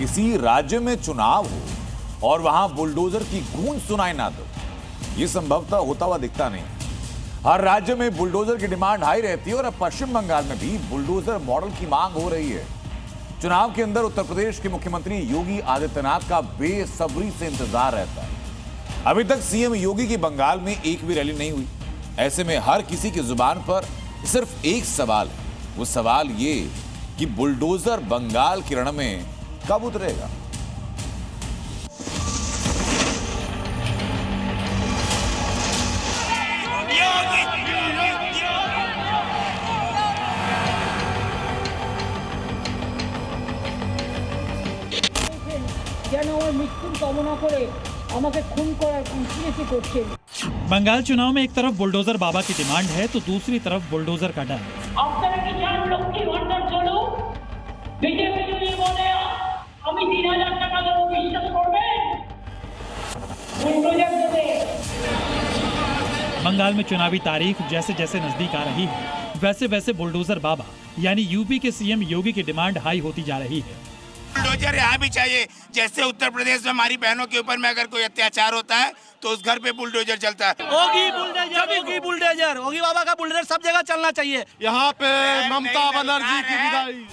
किसी राज्य में चुनाव हो और वहां बुलडोजर की गूंज सुनाई ना दो, ये संभवतः होता हुआ दिखता नहीं। हर राज्य में बुलडोजर की डिमांड हाई रहती है और अब पश्चिम बंगाल में भी बुलडोजर मॉडल की मांग हो रही है। चुनाव के अंदर उत्तर प्रदेश के मुख्यमंत्री योगी आदित्यनाथ का बेसब्री से इंतजार रहता है। अभी तक सीएम योगी की बंगाल में एक भी रैली नहीं हुई। ऐसे में हर किसी की जुबान पर सिर्फ एक सवाल है, वो सवाल ये कि बुलडोजर बंगाल के रण में कब उतरेगा। बंगाल चुनाव में एक तरफ बुलडोजर बाबा की डिमांड है तो दूसरी तरफ बुलडोजर का डर। बंगाल में चुनावी तारीख जैसे जैसे नजदीक आ रही है वैसे वैसे बुलडोजर बाबा यानी यूपी के सीएम योगी की डिमांड हाई होती जा रही है। बुलडोजर यहाँ भी चाहिए। जैसे उत्तर प्रदेश में हमारी बहनों के ऊपर में अगर कोई अत्याचार होता है तो उस घर पे बुलडोजर चलता है। योगी बाबा का बुलडोजर सब जगह चलना चाहिए। यहाँ पे ममता बनर्जी की विदाई।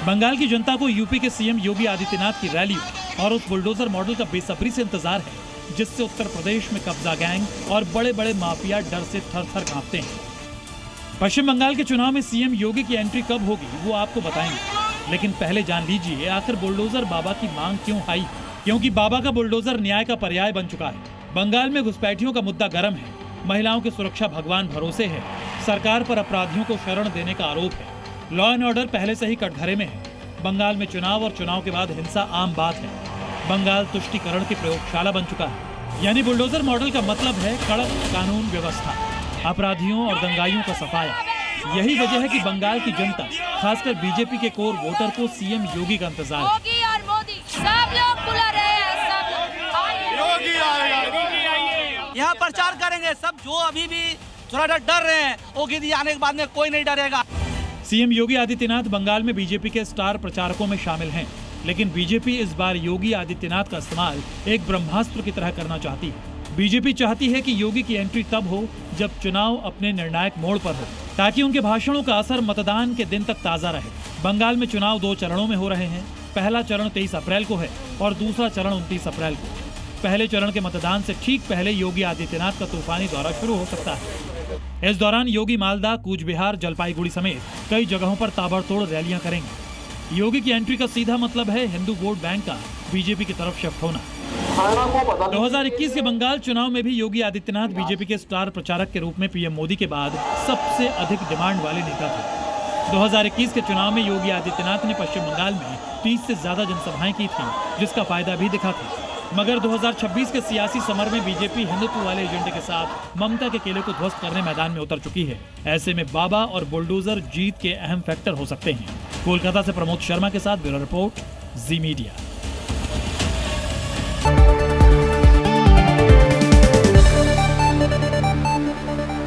बंगाल की जनता को यूपी के सीएम योगी आदित्यनाथ की रैली और उस बुलडोजर मॉडल का बेसब्री से इंतजार है, जिससे उत्तर प्रदेश में कब्जा गैंग और बड़े बड़े माफिया डर से थर थर कांपते हैं। पश्चिम बंगाल के चुनाव में सीएम योगी की एंट्री कब होगी वो आपको बताएंगे, लेकिन पहले जान लीजिए आखिर बुलडोजर बाबा की मांग क्यों हाई है। क्योंकि बाबा का बुलडोजर न्याय का पर्याय बन चुका है। बंगाल में घुसपैठियों का मुद्दा गर्म है, महिलाओं की सुरक्षा भगवान भरोसे है, सरकार पर अपराधियों को शरण देने का आरोप है, लॉ एंड ऑर्डर पहले से ही कटघरे में है। बंगाल में चुनाव और चुनाव के बाद हिंसा आम बात है। बंगाल तुष्टीकरण की प्रयोगशाला बन चुका है। यानी बुलडोजर मॉडल का मतलब है कड़क कानून व्यवस्था, अपराधियों और दंगाइयों का सफाया। यही वजह है कि बंगाल की जनता, खासकर बीजेपी के कोर वोटर को सीएम योगी का इंतजार है। योगी और मोदी सब लोग बुला रहे हैं, सब योगी आएगा। यहाँ प्रचार करेंगे सब, जो अभी भी थोड़ा डर रहे हैं योगी जी आने के बाद में कोई नहीं डरेगा। सीएम योगी आदित्यनाथ बंगाल में बीजेपी के स्टार प्रचारकों में शामिल हैं, लेकिन बीजेपी इस बार योगी आदित्यनाथ का इस्तेमाल एक ब्रह्मास्त्र की तरह करना चाहती है। बीजेपी चाहती है कि योगी की एंट्री तब हो जब चुनाव अपने निर्णायक मोड़ पर हो, ताकि उनके भाषणों का असर मतदान के दिन तक ताजा रहे। बंगाल में चुनाव 2 चरणों में हो रहे हैं। पहला चरण 23 अप्रैल को है और दूसरा चरण 29 अप्रैल को। पहले चरण के मतदान से ठीक पहले योगी आदित्यनाथ का तूफानी दौरा शुरू हो सकता है। इस दौरान योगी मालदा, कूच बिहार, जलपाईगुड़ी समेत कई जगहों पर ताबड़तोड़ रैलियां करेंगे। योगी की एंट्री का सीधा मतलब है हिंदू वोट बैंक का बीजेपी की तरफ शिफ्ट होना। 2021 के बंगाल चुनाव में भी योगी आदित्यनाथ बीजेपी के स्टार प्रचारक के रूप में पीएम मोदी के बाद सबसे अधिक डिमांड वाले नेता थे। 2021 के चुनाव में योगी आदित्यनाथ ने पश्चिम बंगाल में 30 से ज्यादा जनसभाएं की थी, जिसका फायदा भी दिखा था। मगर 2026 के सियासी समर में बीजेपी हिंदुत्व वाले एजेंडे के साथ ममता के किले को ध्वस्त करने मैदान में उतर चुकी है। ऐसे में बाबा और बुलडोजर जीत के अहम फैक्टर हो सकते हैं। कोलकाता से प्रमोद शर्मा के साथ ब्यूरो रिपोर्ट, जी मीडिया।